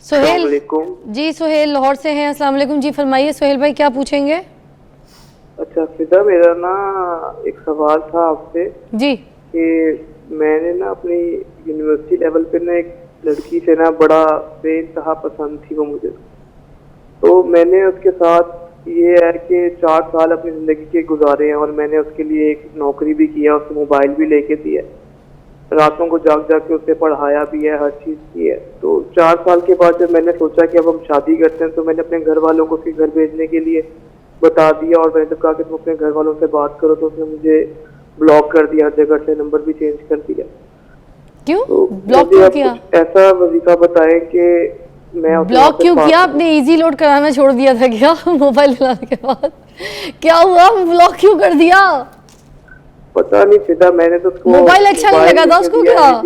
सुहेल अस्सलामुअलैकुम। जी, सुहेल लाहौर से हैं। अस्सलाम वालेकुम जी, फरमाइए सुहेल भाई क्या पूछेंगे? अच्छा फिदा, मेरा ना एक सवाल था आपसे जी कि मैंने ना अपनी यूनिवर्सिटी लेवल पे ना एक लड़की से ना बड़ा बेइंतहा पसंद थी वो मुझे। तो मैंने उसके साथ ये है कि 4 साल अपनी ज़िंदगी के गुजारे हैं और मैंने उसके लिए एक नौकरी भी किया, उसको मोबाइल भी लेके दिया, रातों को जाग जाग के उसे पढ़ाया भी है, हर चीज़ की है। तो 4 साल के बाद जब मैंने सोचा कि अब हम शादी करते हैं तो मैंने अपने घर वालों को उसके घर भेजने के लिए बता दिया और मैंने तो कहा कि तुम अपने घर वालों से बात करो, तो उसने मुझे ब्लॉक कर दिया, हर जगह से नंबर भी चेंज कर दिया। क्यों तो ब्लॉक मुझे क्यों आप किया? कुछ ऐसा वजीफा बताएं कि मैं उसे ब्लॉक वापस क्यों पा किया? सकूं। आपने इजी लोड कराना छोड़ दिया था क्या? मोबाइल दिलाने के बाद क्या हुआ? ब्लॉक क्यों कर दिया? पता नहीं फिदा, मैंने तो उसको मोबाइल अच्छा नहीं मोबाइल लगा था लेके उसको दिया, क्या?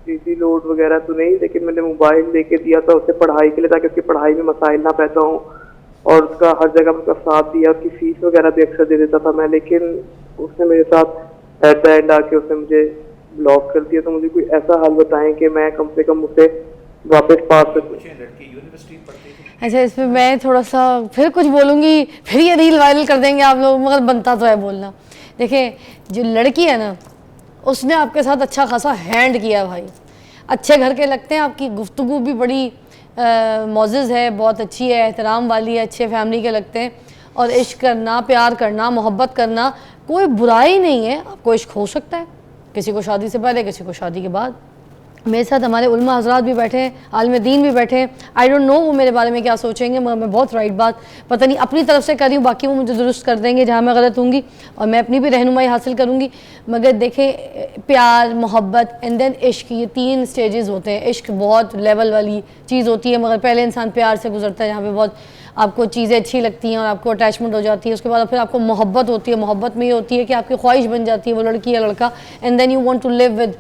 इजी लोड वगैरह तो नहीं, लेकिन मैंने मोबाइल लेके दिया था उसे पढ़ाई के लिए, ताकि उसकी पढ़ाई में मसाइल ना पैदा हो, और उसका हर जगह उसका साथ दिया, उसकी फीस वगैरह भी अक्सर दे देता था मैं। लेकिन उसने मेरे साथ एट द एंड आके उसने मुझे ब्लॉक कर दिया। तो मुझे कोई ऐसा हल बताएं कि मैं कम से कम उसे वापस पा सकूं। अच्छा, इस पे मैं थोड़ा सा फिर कुछ बोलूँगी, फिर ये रील वायरल कर देंगे आप लोग, मगर बनता तो है बोलना। देखिए, जो लड़की है ना, उसने आपके साथ अच्छा खासा हैंड किया भाई, अच्छे घर के लगते हैं, आपकी गुफ्तगू भी बड़ी मोज़िज़ है, बहुत अच्छी है, एहतराम वाली है, अच्छे फैमिली के लगते हैं। और इश्क करना, प्यार करना, मोहब्बत करना कोई बुराई नहीं है। आपको इश्क हो सकता है, किसी को शादी से पहले, किसी को शादी के बाद। मेरे साथ हमारे उलमा हजरात भी बैठे हैं, आलिम दीन भी बैठे हैं। आई डोंट नो वो मेरे बारे में क्या सोचेंगे, मगर मैं बहुत राइट बात पता नहीं अपनी तरफ से कर रही हूँ, बाकी वो मुझे दुरुस्त कर देंगे जहाँ मैं गलत हूँगी, और मैं अपनी भी रहनुमाई हासिल करूँगी। मगर देखें, प्यार, मोहब्बत एंड देन इश्क, ये 3 स्टेजेस होते हैं। इश्क बहुत लेवल वाली चीज़ होती है, मगर पहले इंसान प्यार से गुजरता है, जहाँ पर बहुत आपको चीज़ें अच्छी लगती हैं और आपको अटैचमेंट हो जाती है। उसके बाद फिर आपको मोहब्बत होती है। मोहब्बत में ये होती है कि आपकी ख्वाहिश बन जाती है वो लड़की या लड़का, and then you want to live with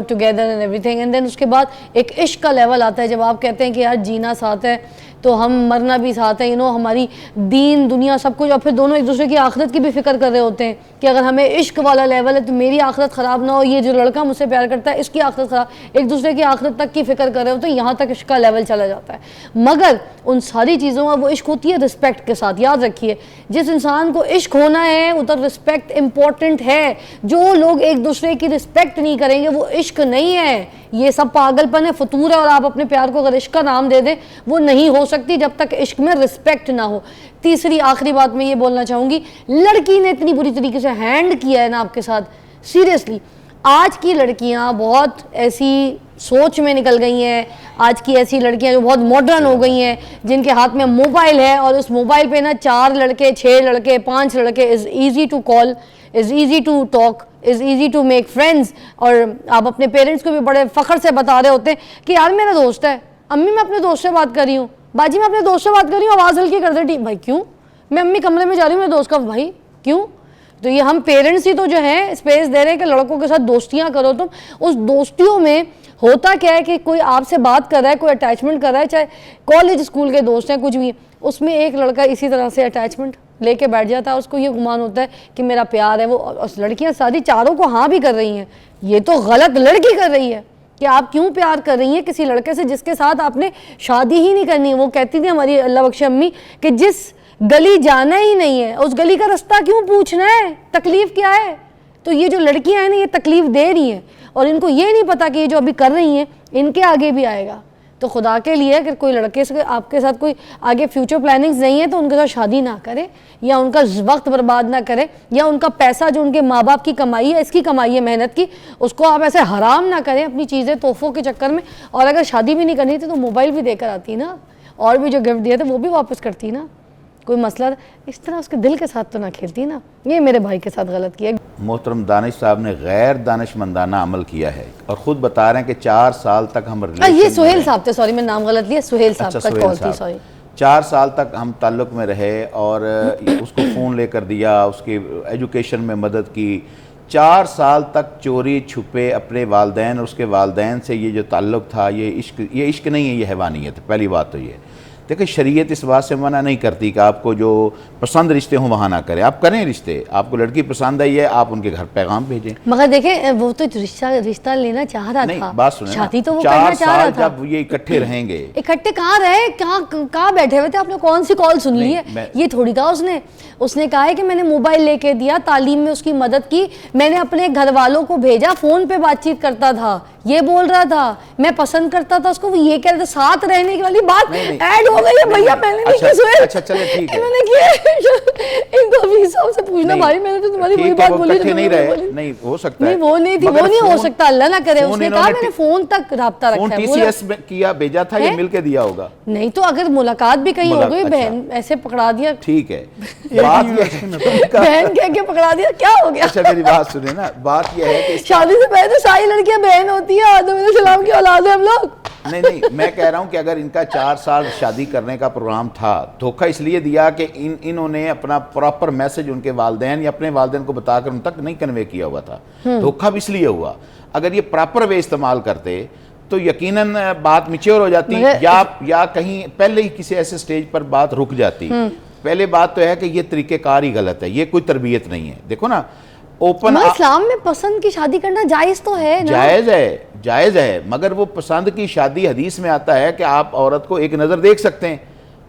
together and everything. And then उसके बाद एक इश्क का लेवल आता है, जब आप कहते हैं कि यार जीना साथ है तो हम मरना भी साथ है, हमारी दीन दुनिया सब कुछ, और फिर दोनों एक दूसरे की आखिरत की भी फिक्र कर रहे होते हैं कि अगर हमें इश्क वाला लेवल है तो मेरी आखिरत ख़राब ना हो, ये जो लड़का मुझसे प्यार करता है इसकी आखिरत ख़राब, एक दूसरे की आखिरत तक की फिक्र कर रहे होते हैं। यहाँ तक इश्क का लेवल चला जाता है। मगर उन सारी चीज़ों में वो इश्क होती है रिस्पेक्ट के साथ। याद रखिए, जिस इंसान को इश्क होना है उधर रिस्पेक्ट इंपॉर्टेंट है। जो लोग एक दूसरे की रिस्पेक्ट नहीं करेंगे वो इश्क नहीं है, ये सब पागलपन है, फतूर है। और आप अपने प्यार को अगर इश्क का नाम दे दें, वो नहीं हो सकती जब तक इश्क में रिस्पेक्ट ना हो। तीसरी आखिरी बात मैं ये बोलना चाहूँगी, लड़की ने इतनी बुरी तरीके से हैंड किया है ना आपके साथ, सीरियसली आज की लड़कियाँ बहुत ऐसी सोच में निकल गई हैं। आज की ऐसी लड़कियां जो बहुत मॉडर्न हो गई हैं, जिनके हाथ में मोबाइल है, और उस मोबाइल पे ना 4 लड़के, 6 लड़के, 5 लड़के, is easy to call, is easy to talk, is easy to make friends. और आप अपने पेरेंट्स को भी बड़े फ़ख्र से बता रहे होते हैं कि यार मेरा दोस्त है, अम्मी मैं अपने दोस्त से बात कर रही हूँ, बाजी मैं अपने दोस्त से बात कर रही हूँ, आवाज़ हल्की कर दे। भाई क्यों? मैं अम्मी कमरे में जा रही हूँ, मेरे दोस्त का भाई क्यों? तो ये हम पेरेंट्स ही तो जो है स्पेस दे रहे हैं कि लड़कों के साथ दोस्तियाँ करो। तुम उस दोस्तियों में होता क्या है कि कोई आपसे बात कर रहा है, कोई अटैचमेंट कर रहा है, चाहे कॉलेज स्कूल के दोस्त हैं, कुछ भी, उसमें एक लड़का इसी तरह से अटैचमेंट लेके बैठ जाता है, उसको ये गुमान होता है कि मेरा प्यार है वो। और लड़कियां सारी चारों को हाँ भी कर रही हैं, ये तो गलत लड़की कर रही है कि आप क्यों प्यार कर रही हैं किसी लड़के से जिसके साथ आपने शादी ही नहीं करनी है। वो कहती थी हमारी अल्लाह बख्शे अम्मी कि जिस गली जाना ही नहीं है उस गली का रास्ता क्यों पूछना है, तकलीफ क्या है? तो ये जो लड़कियां हैं ना, ये तकलीफ दे रही हैं, और इनको ये नहीं पता कि ये जो अभी कर रही हैं इनके आगे भी आएगा। तो खुदा के लिए अगर कोई लड़के से आपके साथ कोई आगे फ्यूचर प्लानिंग्स नहीं है तो उनके साथ शादी ना करें, या उनका वक्त बर्बाद ना करें, या उनका पैसा जो उनके माँ बाप की कमाई है, इसकी कमाई है मेहनत की, उसको आप ऐसे हराम ना करें अपनी चीज़ें तोहफों के चक्कर में। और अगर शादी भी नहीं करनी थी तो मोबाइल भी देकर आती ना, और भी जो गिफ्ट दिए थे वो भी वापस करती ना, कोई मसला इस तरह उसके दिल के साथ तो ना खेलती ना। ये मेरे भाई के साथ गलत किया। मोहतरम दानिश साहब ने गैर दानिशमंदाना अमल किया है और ख़ुद बता रहे हैं कि 4 साल तक हम ये सुहेल साहब थे, सॉरी मैं नाम गलत लिया, सुहेल साहब का कॉल थी, सॉरी। 4 साल तक हम ताल्लुक़ में रहे और उसको फ़ोन लेकर दिया, उसकी एजुकेशन में मदद की। 4 साल तक चोरी छुपे अपने वालदैन और उसके वालदैन से ये जो ताल्लुक़ था, ये इश्क नहीं है, ये हैवानियत है। पहली बात तो ये। देखिए शरीयत इस बात से मना नहीं करती कि आपको जो पसंद रिश्ते हों वहाँ ना करें, आप करें रिश्ते, आपको लड़की पसंद आई है आप उनके घर पैगाम भेजें। मगर देखे वो तो रिश्ता लेना चाह रहा नहीं था, बात सुने, शादी तो वो 4 करना चाह रहा साल था। जब ये इकट्ठे रहेंगे, इकट्ठे कहाँ रहे, कहाँ बैठे हुए थे, आपने कौन सी कॉल सुन ली है? ये थोड़ी कहा उसने कहा है कि मैंने मोबाइल लेके दिया, तालीम में उसकी मदद की, मैंने अपने घर वालों को भेजा, फोन पे बातचीत करता था, ये बोल रहा था, मैं पसंद करता था उसको, वो ये कह रहे थे, साथ रहने की वाली बात ऐड हो गई है भैया। मैंने नहीं किया सोहेल, अच्छा चले ठीक है, मैंने किया। इनको अभी साहब से पूछना भाई, मैंने तो तुम्हारी कोई बात बोली नहीं रहे, नहीं हो सकता है, नहीं वो नहीं थी, वो नहीं हो सकता, अल्लाह ना करे। उसने कहा मैंने फोन तक राब्ता रखा है, टीसीएस में किया, भेजा था या मिलके दिया होगा? नहीं तो अगर मुलाकात भी कहीं हो गई, बहन ऐसे पकड़ा दिया, ठीक है, बात ये बहन कह के पकड़ा दिया, क्या हो गया? अच्छा मेरी बात सुने ना, बात ये है कि शादी से पहले तो सारी लड़कियां बहन होती है, आदम अलैहिस्सलाम की औलाद है हम लोग। नहीं मैं कह रहा हूं कि अगर इनका 4 साल शादी करने का प्रोग्राम था, धोखा इसलिए दिया कि इन्होंने अपना प्रॉपर मैसेज उनके वालिदैन या अपने वालिदैन को बताकर उन तक नहीं कन्वे किया हुआ था, धोखा भी इसलिए हुआ। अगर ये प्रॉपर वे इस्तेमाल करते तो यकीनन बात मिच्योर हो जाती, या कहीं पहले ही किसी ऐसे स्टेज पर बात रुक जाती। पहले बात तो है कि ये तरीकेकार ही गलत है, ये कोई तरबियत नहीं है। देखो ना, ओपन इस्लाम में पसंद की शादी करना जायज तो है ना? जायज है, मगर वो पसंद की शादी हदीस में आता है कि आप औरत को एक नज़र देख सकते हैं।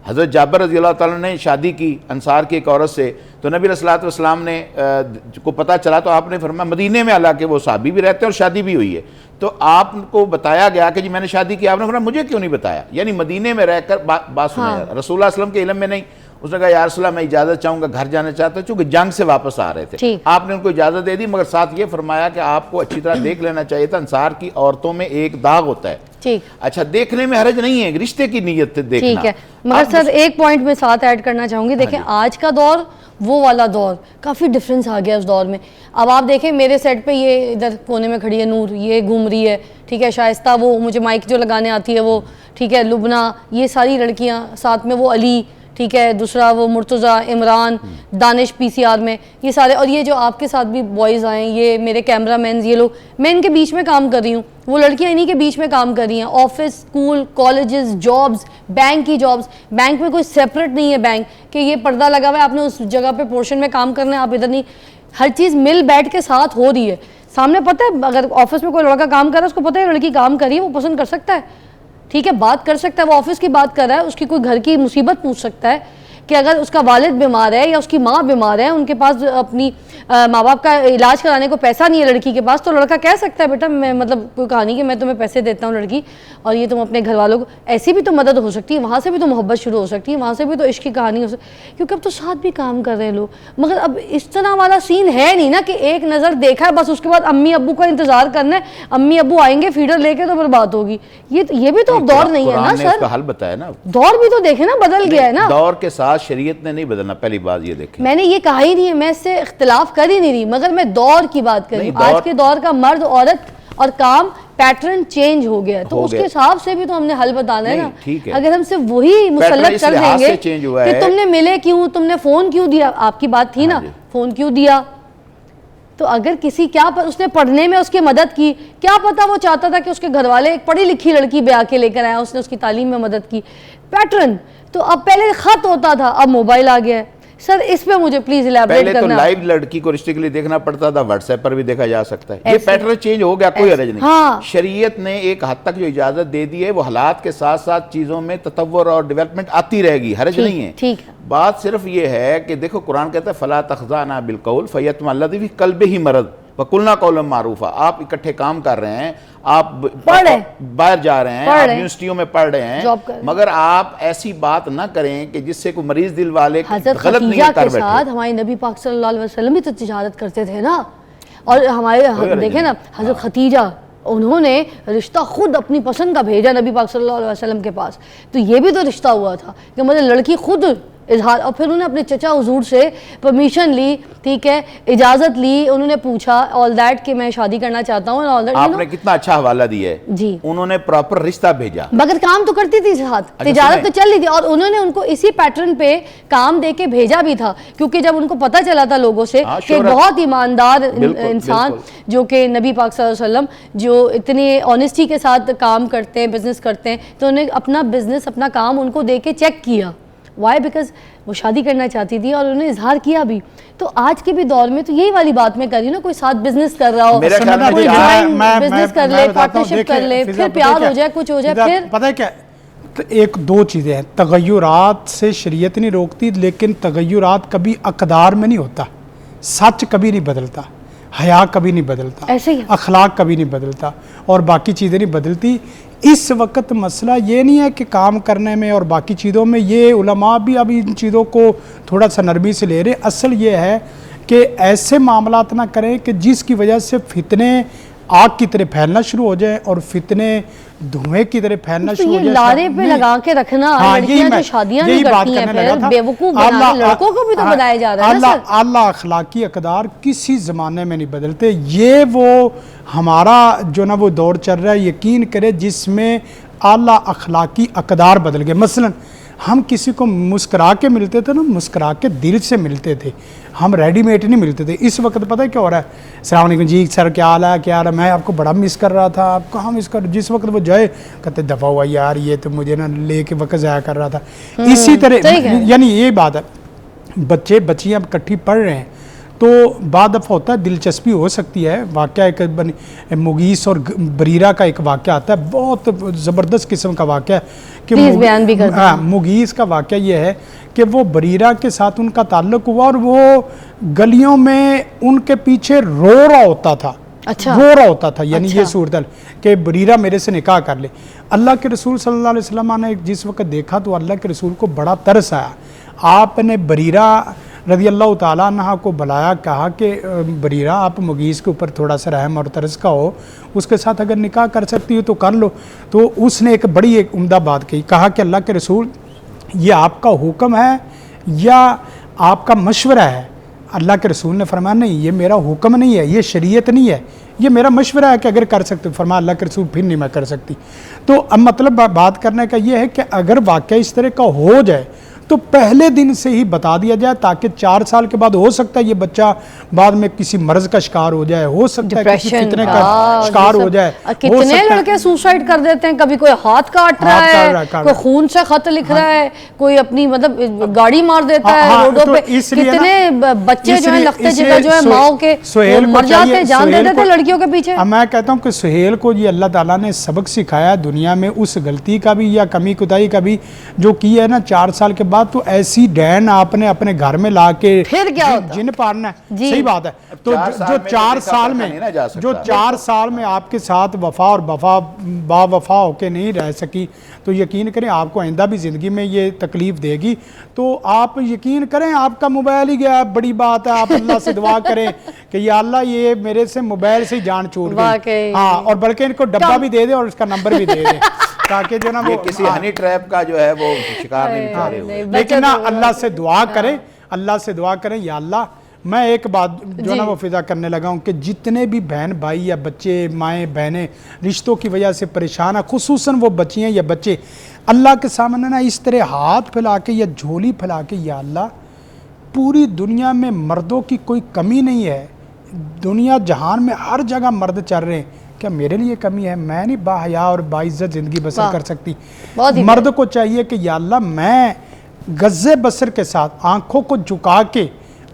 हज़रत जाबिर रज़ी अल्लाह ताला ने शादी की अंसार की एक औरत से, तो नबी रसूलुल्लाह वस्सलाम ने को पता चला तो आपने फरमाया, मदीने में हालांकि वो साहबी भी रहते हैं और शादी भी हुई है, तो आपको बताया गया कि जी मैंने शादी की, आपने फरमाया मुझे क्यों नहीं बताया? यानी मदीने में रहकर बात सुने। रसूलुल्लाह सल्लल्लाहु अलैहि वसल्लम के इल्म में नहीं। उसने कहा या रसूलल्लाह मैं इजाज़त चाहूँगा, घर जाना चाहता हूँ, चूँकि जंग से वापस आ रहे थे। आपने उनको इजाज़त दे दी, मगर साथ ये फरमाया कि आपको अच्छी तरह देख लेना चाहिए था, अंसार की औरतों में एक दाग होता है। ठीक, अच्छा देखने में हरज नहीं है, रिश्ते की नीयत से देखना। ठीक है, मगर सर एक पॉइंट में साथ ऐड करना चाहूँगी। देखें आज का दौर वो वाला दौर, काफ़ी डिफरेंस आ गया उस दौर में। अब आप देखें मेरे सेट पे ये इधर कोने में खड़ी है नूर, ये घूम रही है, ठीक है, शाइस्ता वो मुझे माइक जो लगाने आती है वो, ठीक है, लुबना, ये सारी लड़कियाँ, साथ में वो अली, ठीक है, दूसरा वो मुर्तज़ा, इमरान, दानिश पीसीआर में, ये सारे, और ये जो आपके साथ भी बॉयज़ आए, ये मेरे कैमरामैन, ये लोग, मैं इनके बीच में काम कर रही हूँ, वो लड़कियाँ इन्हीं के बीच में काम कर रही हैं। Office, school, colleges, jobs, bank की जॉब्स, बैंक में कोई सेपरेट नहीं है बैंक कि ये पर्दा लगा हुआ है, आपने उस जगह पे पोर्शन में काम करना है, आप इधर नहीं, हर चीज़ मिल बैठ के साथ हो रही है। सामने पता है, अगर ऑफिस में कोई लड़का काम कर रहा है, उसको पता है लड़की काम कर रही है, वो पसंद कर सकता है, ठीक है, बात कर सकता है, वो ऑफिस की बात कर रहा है, उसकी कोई घर की मुसीबत पूछ सकता है कि अगर उसका वालिद बीमार है या उसकी माँ बीमार है, उनके पास अपनी माँ बाप का इलाज कराने को पैसा नहीं है लड़की के पास, तो लड़का कह सकता है बेटा मैं, मतलब कोई कहानी कि मैं तुम्हें पैसे देता हूँ लड़की, और ये तुम अपने घर वालों को, ऐसी भी तो मदद हो सकती है, वहाँ से भी तो मोहब्बत शुरू हो सकती है, वहाँ से भी तो इश्क की कहानी हो सकती है, क्योंकि अब तो साथ भी काम कर रहे हैं लोग। मगर अब इस तरह वाला सीन है नहीं ना कि एक नज़र देखा है बस, उसके बाद अम्मी अब्बू का इंतजार करना है, अम्मी अब्बू आएंगे फीडर लेके तो फिर बात होगी। ये भी तो अब दौर नहीं है ना सर, हल बताया ना, दौर भी तो देखे ना, बदल गया है ना, दौर के साथ शरीयत ने नहीं बदलना। पहली बात ये देखें, मैंने ये कहा ही नहीं है, मैं इससे इख्तिलाफ कर ही नहीं रही, मगर मैं दौर की बात कर रही हूँ। आज के दौर का मर्द औरत और काम पैटर्न चेंज हो गया, तो उसके हिसाब से भी तो हमने हल बताना है ना। ठीक है, अगर हम सिर्फ वही मुसल्लत कर देंगे कि तुमने मिले क्यों, तुमने फोन क्यों दिया, आपकी बात थी ना, फोन क्यों दिया, तो अगर किसी उसने पढ़ने में उसकी मदद की, क्या पता वो चाहता था कि उसके घर वाले एक पढ़ी लिखी लड़की ब्याह के लेकर आया, उसने उसकी तालीम में मदद की, पैटर्न। तो अब पहले खत होता था, अब मोबाइल आ गया है। सर इस पे मुझे प्लीज इलैबोरेट करना। पहले तो लाइव लड़की को रिश्ते के लिए देखना पड़ता था, व्हाट्सएप पर भी देखा जा सकता है, ये पैटर्न चेंज हो गया, कोई हरज नहीं। हाँ। शरीयत ने एक हद तक जो इजाजत दे दी है, वो हालात के साथ साथ चीजों में ततव्वुर और डेवलपमेंट आती रहेगी, हरज नहीं है। ठीक है, बात सिर्फ ये है कि देखो कुरान कहता है फला तखज़ाना बिलकौल फयतमल्लज़ी फ़ी क़ल्बिही मरज़ वकुलना कौलन मारूफा। आप इकट्ठे काम कर रहे हैं, आप बाहर जा रहे हैं, आप यूनिवर्सिटियों में पढ़ रहे हैं, मगर आप ऐसी बात ना करें कि जिससे कोई मरीज दिल वाले गलत नहीं कर बैठे। हमारे नबी पाक सल्लल्लाहु अलैहि वसल्लम भी तो तिजारत करते थे ना, और हमारे देखें ना हजरत खतीजा, उन्होंने रिश्ता खुद अपनी पसंद का भेजा नबी पाक सल्लल्लाहु अलैहि वसल्लम के पास, तो ये भी तो रिश्ता हुआ था कि मतलब लड़की खुद इजहार, और फिर उन्होंने अपने चचा हुजूर से परमिशन ली, ठीक है, इजाज़त ली, उन्होंने पूछा ऑल दैट कि मैं शादी करना चाहता हूँ ऑल दैट। आपने कितना अच्छा हवाला दिया है जी, उन्होंने प्रॉपर रिश्ता भेजा, मगर काम तो करती थी साथ, तिजारत तो चल रही थी, और उन्होंने उनको इसी पैटर्न पे काम दे के भेजा भी था, क्योंकि जब उनको पता चला था लोगों से कि बहुत ईमानदार इंसान जो कि नबी पाक सल्लल्लाहु अलैहि वसल्लम जो इतनी ऑनेस्टी के साथ काम करते हैं, बिजनेस करते हैं, तो उन्हें अपना बिजनेस, अपना काम उनको दे के चेक किया। वाई? बिकॉज वो शादी करना चाहती थी और उन्होंने इजहार किया भी। तो आज के भी दौर में तो यही वाली बात मैं कर रही हूँ ना, कोई साथ बिजनेस कर रहा हो, कोई बिजनेस कर ले, पार्टनरशिप कर ले, फिर प्यार हो जाए, कुछ हो जाए, फिर पता है क्या, तो एक दो चीज़ें हैं, तगय्युरात से शरीयत नहीं रोकती, लेकिन तगय्युरात कभी अक़दार में नहीं होता, सच कभी नहीं बदलता, हया कभी नहीं बदलता, ऐसे ही अखलाक कभी नहीं बदलता, और बाकी चीज़ें नहीं बदलती। इस वक्त मसला ये नहीं है कि काम करने में और बाकी चीज़ों में, ये उलमा भी अब इन चीज़ों को थोड़ा सा नरमी से ले रहे। असल ये है कि ऐसे मामलात ना करें कि जिसकी वजह से फितने आग की तरह फैलना शुरू हो जाए और फितने धुएं की तरह फैलना शुरू हो जाए। लारे पे लगा के रखना, लड़कियां जो शादियां नहीं करती हैं, फिर बेवकूफ बना के लड़कों को भी तो बनाया जा रहा है ना सर। अल्लाह अखलाकी अक़दार किसी ज़माने में नहीं बदलते। ये वो हमारा जो ना वो दौर चल रहा है, यकीन करे, जिसमें आला अखलाकी अक़दार बदल गए। मसलन हम किसी को मुस्करा के मिलते थे ना, मुस्करा के दिल से मिलते थे, हम रेडीमेड नहीं मिलते थे। इस वक्त पता है क्या हो रहा है, अस्सलाम वालेकुम जी सर, क्या हाल है, क्या हाल है, मैं आपको बड़ा मिस कर रहा था, आप कहाँ मिस कर, जिस वक्त वो जाए कहते दफ़ा हुआ यार, ये तो मुझे ना ले के वक्त ज़ाया कर रहा था। इसी तरह यानी ये बात है, बच्चे बच्चियाँ इकट्ठी पढ़ रहे हैं तो बाद दफ़ा होता है, दिलचस्पी हो सकती है। वाक़या एक मुगीस और बरीरा का एक वाक़या आता है, बहुत ज़बरदस्त किस्म का वाक़या कि बयान भी करते हैं। मुगीस का वाक़या ये है कि वो बरीरा के साथ उनका ताल्लुक़ हुआ और वो गलियों में उनके पीछे रो रहा होता था। अच्छा। रो रहा होता था, यानी अच्छा। ये सूरत कि बरीरा मेरे से निकाह कर ले। अल्लाह के रसूल सल्लल्लाहु अलैहि वसल्लम ने जिस वक्त देखा तो अल्लाह के रसूल को बड़ा तरस आया। आपने बरीरा रज़ी अल्लाह ताला अन्हा को बुलाया, कहा कि बरीरा आप मुगीस के ऊपर थोड़ा सा रहम और तरस का हो, उसके साथ अगर निकाह कर सकती हो तो कर लो। तो उसने एक बड़ी एक उम्दा बात कही, कहा कि अल्लाह के रसूल ये आपका हुक्म है या आपका मशवरा है? अल्लाह के रसूल ने फरमाया नहीं, ये मेरा हुक्म नहीं है, ये शरीयत नहीं है, ये मेरा मशवरा है कि अगर कर सकते हो। फरमाया अल्लाह के रसूल फिर नहीं मैं कर सकती। तो अब मतलब बात करने का ये है कि अगर वाक़या इस तरह का हो जाए तो पहले दिन से ही बता दिया जाए, ताकि 4 साल के बाद हो सकता है ये बच्चा बाद में किसी मर्ज का शिकार हो जाए, हो सकता है किसी फितने का शिकार हो जाए। कितने लड़के सुसाइड कर देते हैं, कभी कोई हाथ काट रहा है, कोई खून से खत लिख रहा है, कोई अपनी मतलब गाड़ी मार देता है रोडों पे। कितने बच्चे जो है लखते जिगर जो है माओ के मर जाते, जान दे देते लड़कियों के पीछे। मैं कहता हूँ कि सुहेल को ये अल्लाह ताला ने सबक सिखाया दुनिया में, उस गलती का भी या कमी कुताही का भी जो की है ना 4 साल के बाद, तो ऐसी डैन आपने अपने घर में ला के फिर क्या होता? जिन पारना है। सही बात है। तो जो 4 साल में जो 4 साल में आपके साथ वफा और बावफा होके नहीं रह सकी, तो यकीन करें आपको आइंदा भी ज़िंदगी में ये तकलीफ़ देगी। तो आप यकीन करें आपका मोबाइल ही गया, बड़ी बात है, आप अल्लाह से दुआ करें कि या अल्लाह ये मेरे से मोबाइल से जान छूट गई। हाँ, और बल्कि इनको डब्बा भी दे दे और इसका नंबर भी दे दे ताकि जो ना वो किसी हनी ट्रैप का जो है वो शिकार नहीं ठहरे हुए। लेकिन ना अल्लाह से दुआ करें, अल्लाह से दुआ करें या अल्लाह, मैं एक बात जो ना वो फिजा करने लगा हूँ कि जितने भी बहन भाई या बच्चे माएँ बहनें रिश्तों की वजह से परेशान है, खुसूसन वो बच्चियाँ या बच्चे, अल्लाह के सामने ना इस तरह हाथ फैला के या झोली फैला के, या अल्लाह पूरी दुनिया में मर्दों की कोई कमी नहीं है, दुनिया जहान में हर जगह मर्द चल रहे हैं, क्या मेरे लिए कमी है? मैं नहीं बाहया और बाइज्जत ज़िंदगी बसर कर सकती? मर्द को चाहिए कि या अल्लाह मैं गज़े बसर के साथ आँखों को झुका के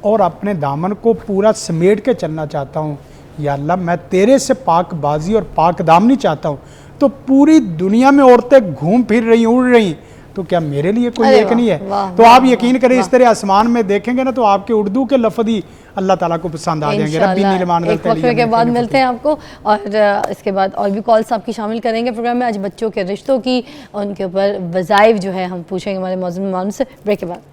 और अपने दामन को पूरा समेट के चलना चाहता हूँ। या अल्लाह मैं तेरे से पाकबाजी और पाक दामनी चाहता हूँ। तो पूरी दुनिया में औरतें घूम फिर रही, उड़ रही, तो क्या मेरे लिए कोई एक नहीं है? तो आप यकीन करें इस तरह आसमान में देखेंगे ना तो आपके उर्दू के लफ्ज़ ही अल्लाह ताला को पसंद आ जाएंगे। एक वक्फे के बाद मिलते हैं आपको, और इसके बाद और भी कॉल्स आपकी शामिल करेंगे प्रोग्राम में। आज बच्चों के रिश्तों की, उनके ऊपर वज़ाइफ जो है हम पूछेंगे हमारे मौजूद मेहमान से ब्रेक के बाद।